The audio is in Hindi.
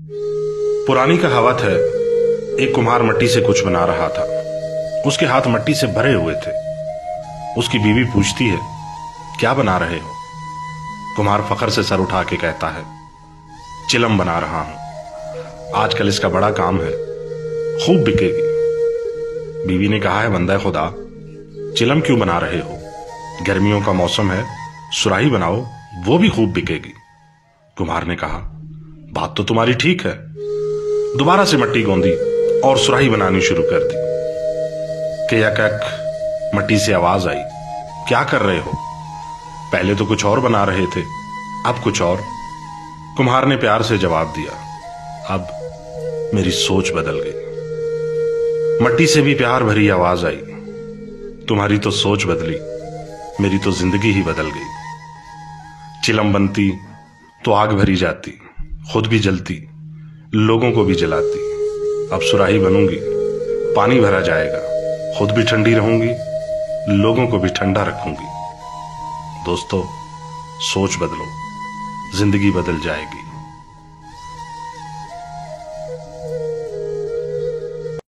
पुरानी कहावत है, एक कुम्हार मट्टी से कुछ बना रहा था। उसके हाथ मट्टी से भरे हुए थे। उसकी बीवी पूछती है, क्या बना रहे हो? कुम्हार फखर से सर उठा के कहता है, चिलम बना रहा हूं। आजकल इसका बड़ा काम है, खूब बिकेगी। बीवी ने कहा है, बंदा खुदा, चिलम क्यों बना रहे हो? गर्मियों का मौसम है, सुराही बनाओ, वो भी खूब बिकेगी। कुम्हार ने कहा, बात तो तुम्हारी ठीक है। दोबारा से मट्टी गोंदी और सुराही बनानी शुरू कर दी कि यक मट्टी से आवाज आई, क्या कर रहे हो? पहले तो कुछ और बना रहे थे, अब कुछ और। कुम्हार ने प्यार से जवाब दिया, अब मेरी सोच बदल गई। मट्टी से भी प्यार भरी आवाज आई, तुम्हारी तो सोच बदली, मेरी तो जिंदगी ही बदल गई। चिलम बनती तो आग भरी जाती, खुद भी जलती, लोगों को भी जलाती। अब सुराही बनूंगी, पानी भरा जाएगा, खुद भी ठंडी रहूंगी, लोगों को भी ठंडा रखूंगी। दोस्तों, सोच बदलो, जिंदगी बदल जाएगी।